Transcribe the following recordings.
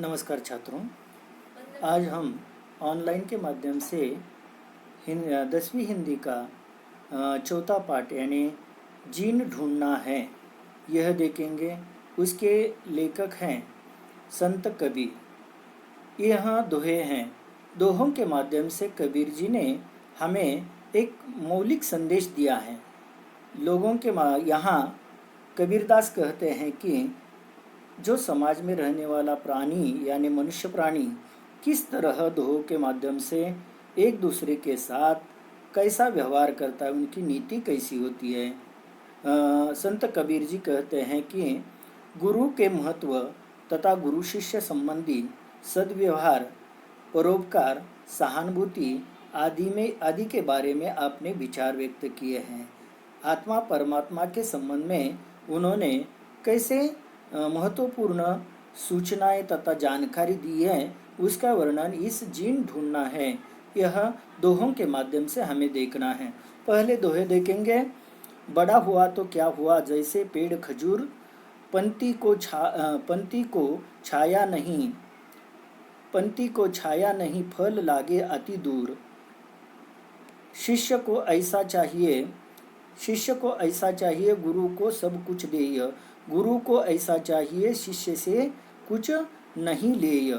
नमस्कार छात्रों। आज हम ऑनलाइन के माध्यम से 10वीं हिंदी का चौथा पाठ यानी जीन ढूंढना है यह देखेंगे। उसके लेखक हैं संत कबीर। यहाँ दोहे हैं। दोहों के माध्यम से कबीर जी ने हमें एक मौलिक संदेश दिया है। लोगों के यहाँ कबीरदास कहते हैं कि जो समाज में रहने वाला प्राणी यानी मनुष्य प्राणी किस तरह दोहों के माध्यम से एक दूसरे के साथ कैसा व्यवहार करता है, उनकी नीति कैसी होती है। संत कबीर जी कहते हैं कि गुरु के महत्व तथा गुरु शिष्य संबंधी सद्व्यवहार, परोपकार, सहानुभूति आदि के बारे में आपने विचार व्यक्त किए हैं। आत्मा परमात्मा के संबंध में उन्होंने कैसे महत्वपूर्ण सूचनाएं तथा जानकारी दी है, उसका वर्णन इस जीन ढूंढना है यह दोहों के माध्यम से हमें देखना है। पहले दोहे देखेंगे। बड़ा हुआ तो क्या हुआ, जैसे पेड़ खजूर, पंक्ति को छाया नहीं, फल लागे अति दूर। शिष्य को ऐसा चाहिए, गुरु को सब कुछ देय। गुरु को ऐसा चाहिए, शिष्य से कुछ नहीं लेय।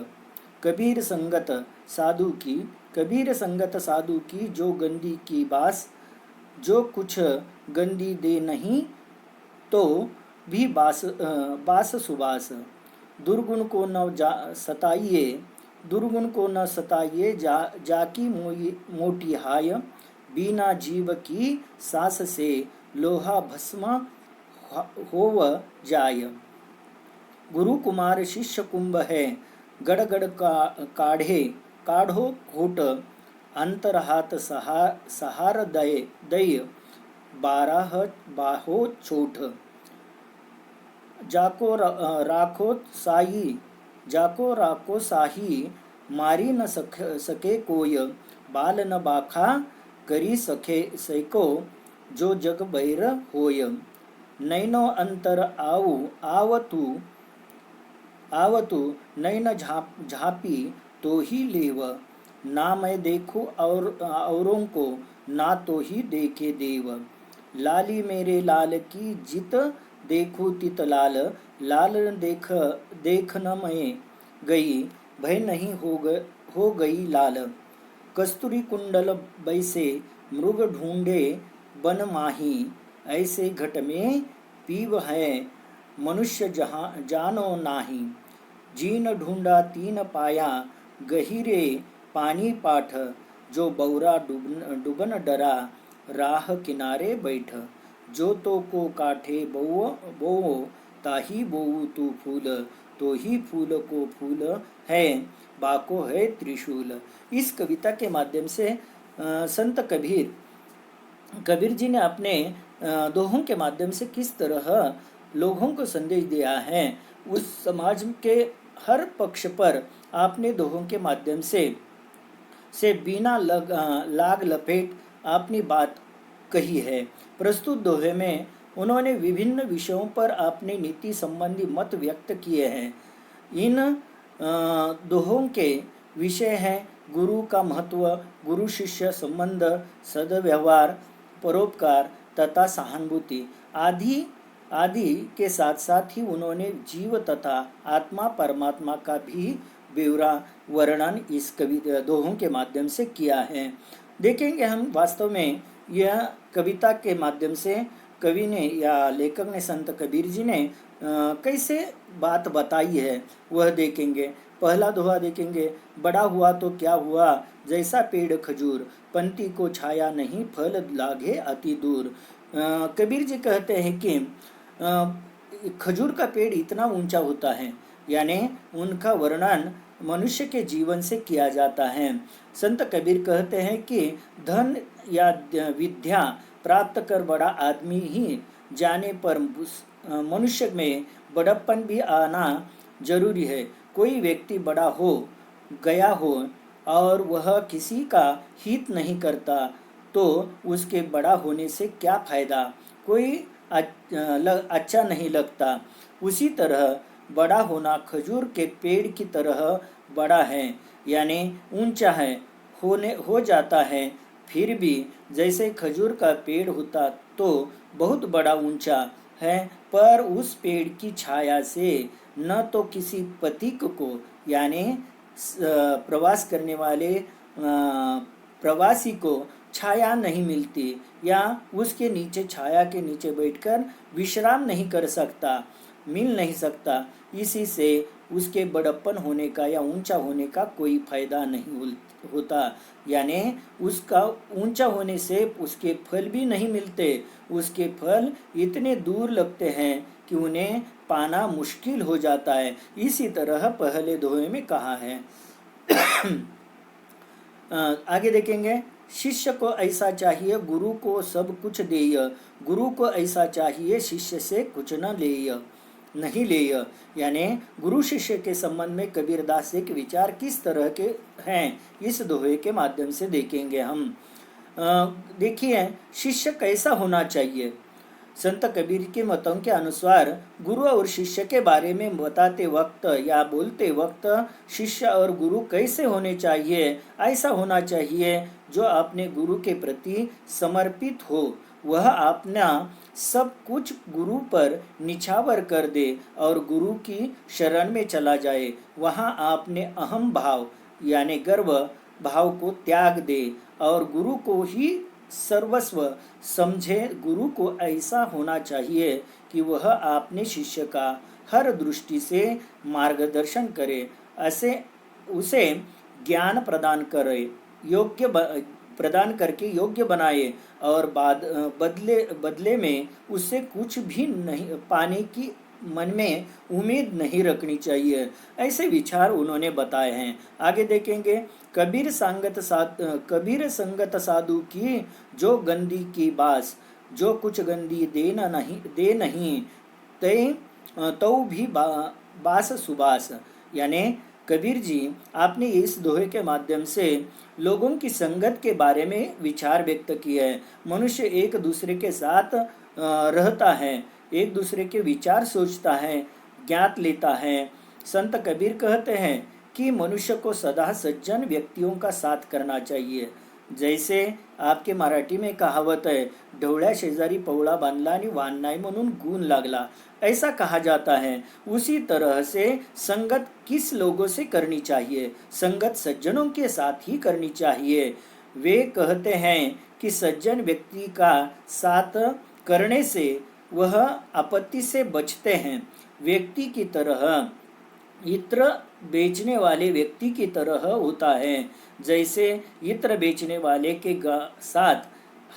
कबीर संगत साधु की जो गंदी की बास, जो कुछ गंदी दे नहीं तो भी बास सुबास। दुर्गुण को न सताइए, जाकी मोटी हाय। बिना जीव की सास से लोहा भस्म होव जाय। गुरु कुमार शिष्य कुंभ है, गड़गड़ काढ़ो घोट। अंतर हाथ सहार दय, बाहो चोट। जाको राखो साही, मारी न सके कोय। बाल न बाखा करी सको, जो जग बैर होय। नैनो अंतर आवतु, नैन झापी तो ही लेव। ना मैं देखूं औरों को, ना तो ही देखे देव। लाली मेरे लाल की, जित देखूं तित लाल। लाल देख न मैं गई, भय नहीं हो गई लाल। कस्तूरी कुंडल बैसे, मृग ढूंढे बन माही। ऐसे घट में पीव है, मनुष्य जानो नाही। जीन ढूंढा तीन पाया, गहिरे पानी पाठ। जो बौरा डूबन डरा, राह किनारे बैठ। जो तो को काठे बोओ, ताही बोऊ तू फूल। तो ही फूल को फूल है, बाको है त्रिशूल। इस कविता के माध्यम से संत कबीर जी ने अपने दोहों के माध्यम से किस तरह लोगों को संदेश दिया है। उस समाज के हर पक्ष पर आपने दोहों के माध्यम से बिना लाग लपेट अपनी बात कही है। प्रस्तुत दोहे में उन्होंने विभिन्न विषयों पर अपनी नीति संबंधी मत व्यक्त किए हैं। इन दोहों के विषय हैं गुरु का महत्व, गुरु शिष्य संबंध, सद्व्यवहार, परोपकार तथा सहानुभूति आदि के साथ साथ ही उन्होंने जीव तथा आत्मा परमात्मा का भी ब्यौरा वर्णन इस दोहों के माध्यम से किया है। देखेंगे हम वास्तव में यह कविता के माध्यम से कवि ने या लेखक ने, संत कबीर जी ने कैसे बात बताई है वह देखेंगे। पहला दोहा देखेंगे। बड़ा हुआ तो क्या हुआ, जैसा पेड़ खजूर। पंक्ति को छाया नहीं, फल लागे अति दूर। कबीर जी कहते हैं कि खजूर का पेड़ इतना ऊंचा होता है, यानी उनका वर्णन मनुष्य के जीवन से किया जाता है। संत कबीर कहते हैं कि धन या विद्या प्राप्त कर बड़ा आदमी ही जाने पर मनुष्य में बड़प्पन भी आना जरूरी है। कोई व्यक्ति बड़ा हो गया हो और वह किसी का हित नहीं करता तो उसके बड़ा होने से क्या फायदा, कोई अच्छा नहीं लगता। उसी तरह बड़ा होना खजूर के पेड़ की तरह बड़ा है, यानी ऊंचा है, हो जाता है। फिर भी जैसे खजूर का पेड़ होता तो बहुत बड़ा ऊंचा है, पर उस पेड़ की छाया से न तो किसी पथिक को, यानी प्रवास करने वाले प्रवासी को छाया नहीं मिलती, या उसके नीचे छाया के नीचे बैठकर विश्राम नहीं कर सकता, मिल नहीं सकता। इसी से उसके बड़प्पन होने का या ऊंचा होने का कोई फायदा नहीं होता, यानी उसका ऊंचा होने से उसके फल भी नहीं मिलते, उसके फल इतने दूर लगते हैं कि उन्हें पाना मुश्किल हो जाता है। इसी तरह पहले दोहे में कहा है। आगे देखेंगे, शिष्य को ऐसा चाहिए गुरु को सब कुछ देय, गुरु को ऐसा चाहिए शिष्य से कुछ न लेय नहीं लेय। यानी गुरु शिष्य के संबंध में कबीरदास के विचार किस तरह के हैं, इस दोहे के माध्यम से देखेंगे हम। देखिए, शिष्य कैसा होना चाहिए। संत कबीर के मतों के अनुसार गुरु और शिष्य के बारे में बताते वक्त या बोलते वक्त शिष्य और गुरु कैसे होने चाहिए, ऐसा होना चाहिए जो अपने गुरु के प्रति समर्पित हो, वह अपना सब कुछ गुरु पर निछावर कर दे और गुरु की शरण में चला जाए। वहाँ अपने अहम भाव यानी गर्व भाव को त्याग दे और गुरु को ही सर्वस्व समझे। गुरु को ऐसा होना चाहिए कि वह अपने शिष्य का हर दृष्टि से मार्गदर्शन करे, उसे ज्ञान प्रदान करे, प्रदान करके योग्य बनाए और बदले में उससे कुछ भी नहीं पाने की मन में उम्मीद नहीं रखनी चाहिए। ऐसे विचार उन्होंने बताए हैं। आगे देखेंगे, कबीर संगत साधु की जो गंदी की बास, जो कुछ गंदी दे नहीं तो भी बास सुबास। यानी कबीर जी आपने इस दोहे के माध्यम से लोगों की संगत के बारे में विचार व्यक्त किए हैं। मनुष्य एक दूसरे के साथ रहता है, एक दूसरे के विचार सोचता है, ज्ञात लेता है। संत कबीर कहते हैं कि मनुष्य को सदा सज्जन व्यक्तियों का साथ करना चाहिए। जैसे आपके मराठी में कहावत है, ढवळ्या शेजारी पवळा बांधला आणि वान नाही म्हणून गुण लागला, ऐसा कहा जाता है। उसी तरह से संगत किस लोगों से करनी चाहिए, संगत सज्जनों के साथ ही करनी चाहिए। वे कहते हैं कि सज्जन व्यक्ति का साथ करने से वह आपत्ति से बचते हैं। व्यक्ति की तरह इत्र बेचने वाले व्यक्ति की तरह होता है। जैसे इत्र बेचने वाले के साथ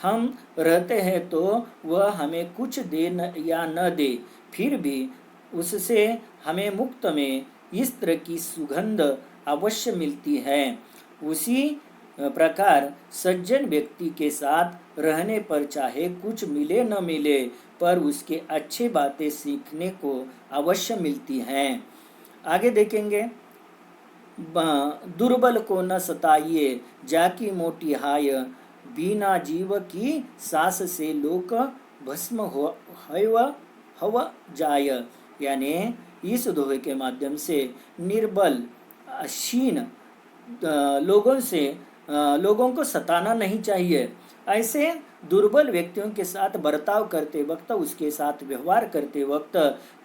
हम रहते हैं तो वह हमें कुछ दे या न दे, फिर भी उससे हमें मुफ्त में इत्र की सुगंध अवश्य मिलती है। उसी प्रकार सज्जन व्यक्ति के साथ रहने पर चाहे कुछ मिले न मिले, पर उसके अच्छी बातें सीखने को अवश्य मिलती हैं। आगे देखेंगे, दुर्बल को न सताइए जाकी मोटी हाय, बिना जीव की सांस से लोक भस्म हव जाय। यानी इस दोहे के माध्यम से निर्बल क्षीण लोगों को सताना नहीं चाहिए। ऐसे दुर्बल व्यक्तियों के साथ बर्ताव करते वक्त, उसके साथ व्यवहार करते वक्त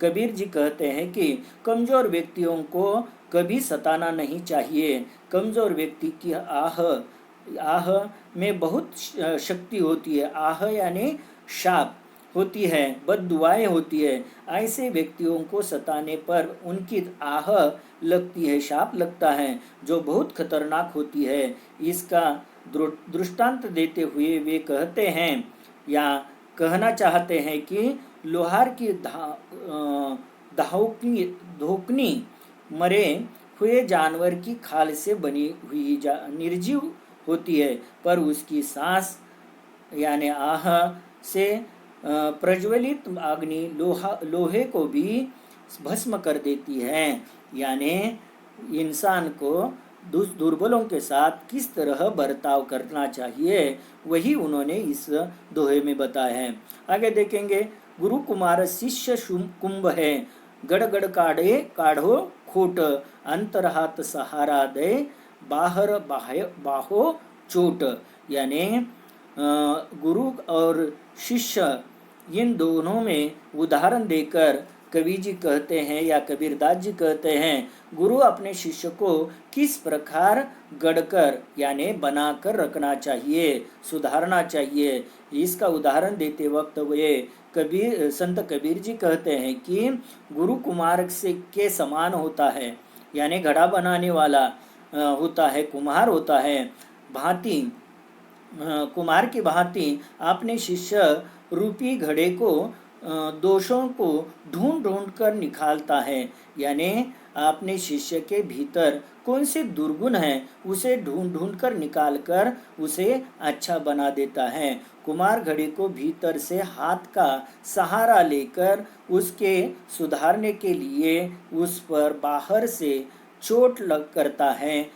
कबीर जी कहते हैं कि कमजोर व्यक्तियों को कभी सताना नहीं चाहिए। कमजोर व्यक्ति की आह में बहुत शक्ति होती है। आह यानी शाप होती है, बद्दुआएं होती है। ऐसे व्यक्तियों को सताने पर उनकी आह लगती है, शाप लगता है, जो बहुत खतरनाक होती है। इसका दृष्टांत देते हुए वे कहते हैं या कहना चाहते हैं कि लोहार की धोकनी मरे हुए जानवर की खाल से बनी हुई निर्जीव होती है, पर उसकी सांस यानी आह से प्रज्वलित अग्नि लोहे को भी भस्म कर देती है। यानी इंसान को दुर्बलों के साथ किस तरह बर्ताव करना चाहिए, वही उन्होंने इस दोहे में बताया है। आगे देखेंगे, गुरु कुमार शिष्य कुंभ है, गड़गड़ काढ़े काढ़ो खोट, अंतर हाथ सहारा दे, बाहर बाहो चोट। यानी गुरु और शिष्य इन दोनों में उदाहरण देकर कवि जी कहते हैं या कबीरदास जी कहते हैं, गुरु अपने शिष्य को किस प्रकार गढ़कर यानी बनाकर रखना चाहिए, सुधारना चाहिए। इसका उदाहरण देते वक्त वे संत कबीर जी कहते हैं कि गुरु कुमार से के समान होता है, यानी घड़ा बनाने वाला होता है, कुम्हार होता है, भांति कुमार की भांति अपने शिष्य रूपी घड़े को दोषों को ढूंढ ढूंढ कर निकालता है। यानी अपने शिष्य के भीतर कौन से दुर्गुण हैं उसे ढूंढ ढूंढ कर निकाल कर उसे अच्छा बना देता है। कुमार घड़े को भीतर से हाथ का सहारा लेकर उसके सुधारने के लिए उस पर बाहर से चोट लग करता है।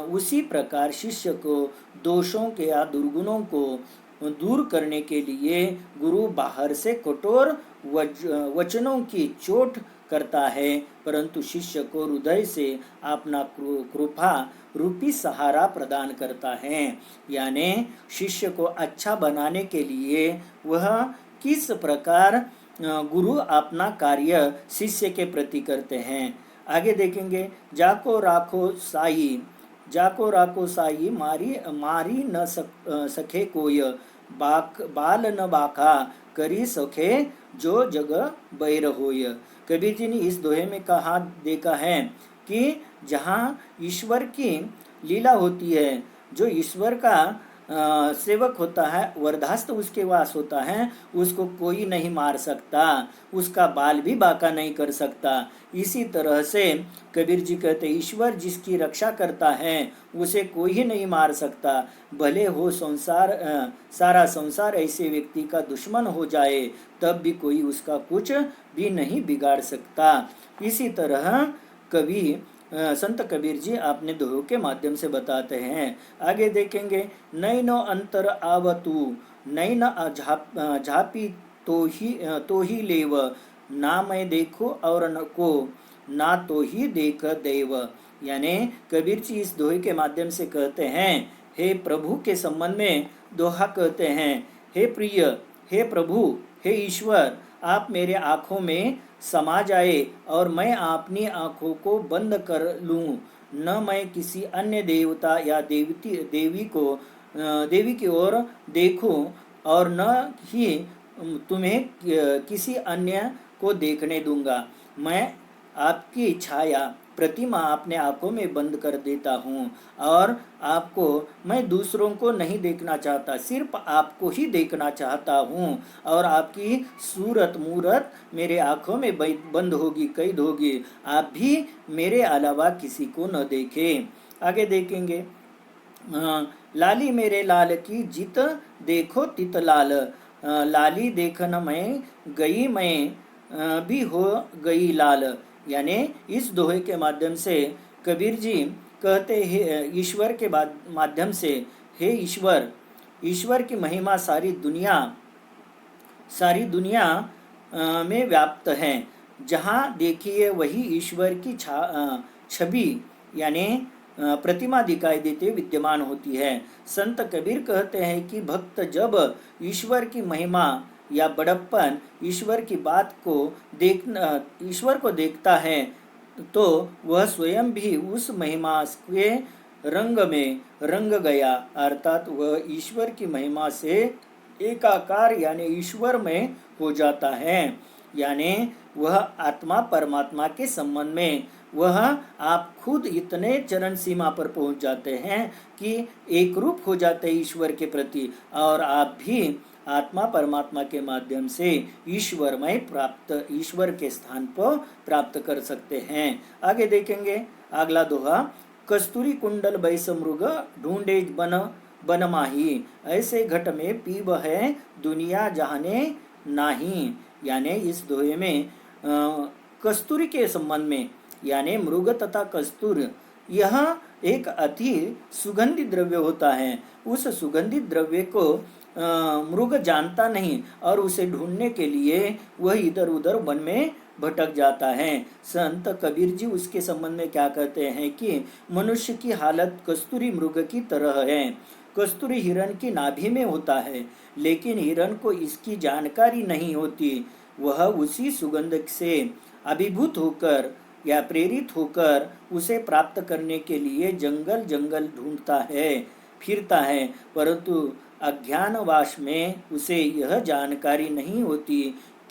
उसी प्रकार शिष्य को दोषों के या दुर्गुणों को दूर करने के लिए गुरु बाहर से कठोर वचनों की चोट करता है, परंतु शिष्य को हृदय से अपना कृपा रूपी सहारा प्रदान करता है। यानी शिष्य को अच्छा बनाने के लिए वह किस प्रकार गुरु अपना कार्य शिष्य के प्रति करते हैं। आगे देखेंगे, जाको राखो साई मारी न सके कोय, बाल न बाका करी सके जो जग बैर होय। कबीर जी ने इस दोहे में कहा देखा है कि जहाँ ईश्वर की लीला होती है, जो ईश्वर का सेवक होता है, वरदास्त उसके वास होता है, उसको कोई नहीं मार सकता, उसका बाल भी बाका नहीं कर सकता। इसी तरह से कबीर जी कहते ईश्वर जिसकी रक्षा करता है उसे कोई ही नहीं मार सकता, भले हो सारा संसार ऐसे व्यक्ति का दुश्मन हो जाए तब भी कोई उसका कुछ भी नहीं बिगाड़ सकता। इसी तरह संत कबीर जी अपने दोहों के माध्यम से बताते हैं। आगे देखेंगे, नैनो अंतर आवतु नैन झापी तो ही लेव, ना मैं देखो और न को ना तो ही देख देव। यानी कबीर जी इस दोहे के माध्यम से कहते हैं, हे प्रभु के संबंध में दोहा कहते हैं, हे प्रिय, हे प्रभु, हे ईश्वर, आप मेरे आँखों में समा जाए और मैं अपनी आँखों को बंद कर लूँ, न मैं किसी अन्य देवता या देवी की ओर देखूं और न ही तुम्हें किसी अन्य को देखने दूंगा। मैं आपकी छाया प्रतिमा अपने आँखों में बंद कर देता हूँ और आपको मैं दूसरों को नहीं देखना चाहता, सिर्फ आपको ही देखना चाहता हूँ और आपकी सूरत मूरत मेरे आँखों में बंद होगी, कैद होगी, आप भी मेरे अलावा किसी को न देखें। आगे देखेंगे, लाली मेरे लाल की जित देखो तित लाल, लाली देखन मैं भी हो गई लाल। यानी इस दोहे के माध्यम से कबीर जी कहते हैं ईश्वर के माध्यम से, हे ईश्वर की महिमा सारी दुनिया में व्याप्त है। जहाँ देखिए वही ईश्वर की छवि यानी प्रतिमा दिखाई देते विद्यमान होती है। संत कबीर कहते हैं कि भक्त जब ईश्वर की महिमा या बड़प्पन ईश्वर को देखता है तो वह स्वयं भी उस महिमा के रंग में रंग गया, अर्थात वह ईश्वर की महिमा से एकाकार यानी ईश्वर में हो जाता है। यानी वह आत्मा परमात्मा के संबंध में वह आप खुद इतने चरण सीमा पर पहुंच जाते हैं कि एक रूप हो जाते हैं ईश्वर के प्रति, और आप भी आत्मा परमात्मा के माध्यम से ईश्वर के स्थान पर प्राप्त कर सकते हैं। आगे देखेंगे अगला दोहा, कस्तूरी कुंडल बैस मृग ढूंढे बन माही, ऐसे घट में पीब है दुनिया जहाने नाही। यानी इस दोहे में कस्तूरी के संबंध में यानी मृग तथा कस्तूर यह एक अति सुगंधित द्रव्य होता है। उस सुगंधित द्रव्य को मृग जानता नहीं और उसे ढूंढने के लिए वह इधर उधर वन में भटक जाता है। संत कबीर जी उसके संबंध में क्या कहते हैं कि मनुष्य की हालत कस्तूरी मृग की तरह है। कस्तूरी हिरण की नाभि में होता है, लेकिन हिरण को इसकी जानकारी नहीं होती। वह उसी सुगंध से अभिभूत होकर या प्रेरित होकर उसे प्राप्त करने के लिए जंगल जंगल ढूंढता है, फिरता है, परंतु अज्ञानवाश में उसे यह जानकारी नहीं होती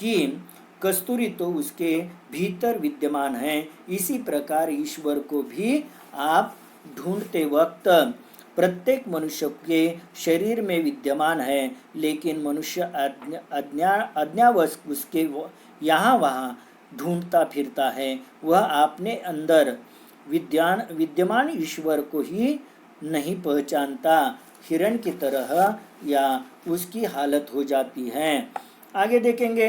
कि कस्तूरी तो उसके भीतर विद्यमान है। इसी प्रकार ईश्वर को भी आप ढूंढते वक्त प्रत्येक मनुष्य के शरीर में विद्यमान है, लेकिन मनुष्य अज्ञावश उसके यहाँ वहाँ ढूंढता फिरता है। वह अपने अंदर विद्यमान ईश्वर को ही नहीं पहचानता। हिरण की तरह या उसकी हालत हो जाती है। आगे देखेंगे,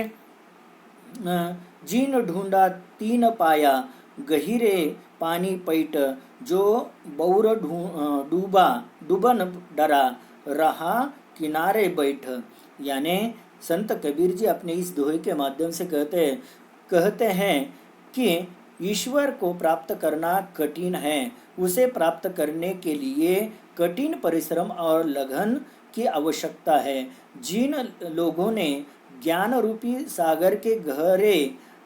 जीन ढूंढा तीन पाया, गहिरे पानी पैठ, जो बौर डूबन डरा, रहा किनारे बैठ। यानी संत कबीर जी अपने इस दोहे के माध्यम से कहते हैं कि ईश्वर को प्राप्त करना कठिन है। उसे प्राप्त करने के लिए कठिन परिश्रम और लगन की आवश्यकता है। जिन लोगों ने ज्ञान रूपी सागर के गहरे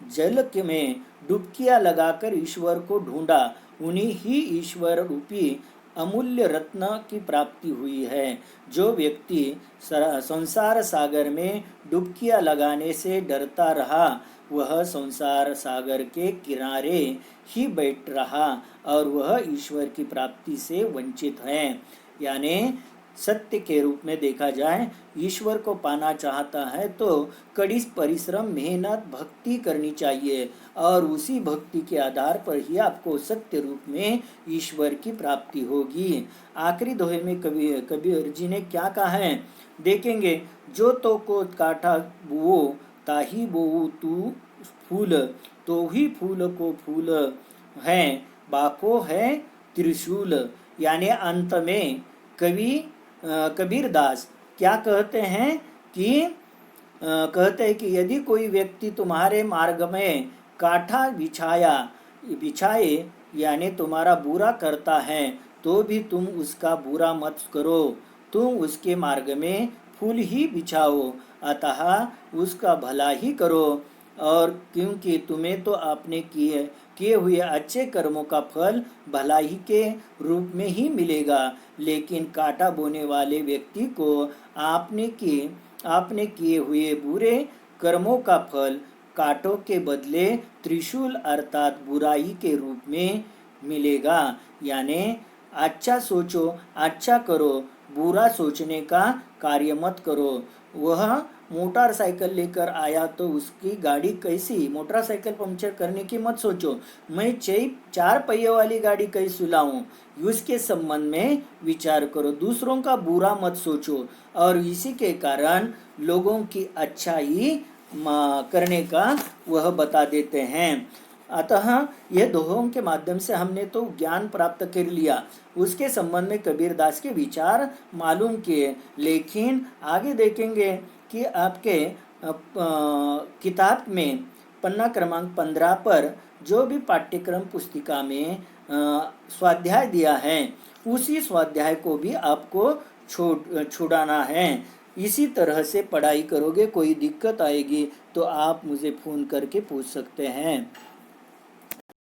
जल में डुबकियां लगाकर ईश्वर को ढूंढा, उन्हीं ही ईश्वर रूपी अमूल्य रत्न की प्राप्ति हुई है। जो व्यक्ति संसार सागर में डुबकियां लगाने से डरता रहा, वह संसार सागर के किनारे ही बैठ रहा और वह ईश्वर की प्राप्ति से वंचित है। यानी सत्य के रूप में देखा जाए, ईश्वर को पाना चाहता है तो कड़ी परिश्रम, मेहनत, भक्ति करनी चाहिए और उसी भक्ति के आधार पर ही आपको सत्य रूप में ईश्वर की प्राप्ति होगी। आखिरी दोहे में कबीर जी ने क्या कहा है देखेंगे, जो तो को काटा वो ताही बोऊ तू फूल, तो ही फूल को फूल है, बाको है त्रिशूल। यानी अंत में कबीर दास क्या कहते हैं कि यदि कोई व्यक्ति तुम्हारे मार्ग में कांटा बिछाए यानी तुम्हारा बुरा करता है, तो भी तुम उसका बुरा मत करो, तुम उसके मार्ग में फूल ही बिछाओ, अतः उसका भला ही करो। और क्योंकि तुम्हें तो आपने किए हुए अच्छे कर्मों का फल भलाई के रूप में ही मिलेगा, लेकिन कांटा बोने वाले व्यक्ति को आपने किए हुए बुरे कर्मों का फल कांटों के बदले त्रिशूल अर्थात बुराई के रूप में मिलेगा। यानी अच्छा सोचो, अच्छा करो, बुरा सोचने का कार्य मत करो। वह मोटरसाइकिल लेकर आया तो उसकी गाड़ी कैसी, मोटरसाइकिल पंक्चर करने की मत सोचो, मैं 4 पहिए वाली गाड़ी कैसे लाऊं, उसके संबंध में विचार करो। दूसरों का बुरा मत सोचो और इसी के कारण लोगों की अच्छाई करने का वह बता देते हैं। अतः यह दोहों के माध्यम से हमने तो ज्ञान प्राप्त कर लिया, उसके संबंध में कबीर दास के विचार मालूम किए। लेकिन आगे देखेंगे कि आपके किताब में पन्ना क्रमांक 15 पर जो भी पाठ्यक्रम पुस्तिका में स्वाध्याय दिया है, उसी स्वाध्याय को भी आपको छुड़ाना है। इसी तरह से पढ़ाई करोगे, कोई दिक्कत आएगी तो आप मुझे फ़ोन करके पूछ सकते हैं।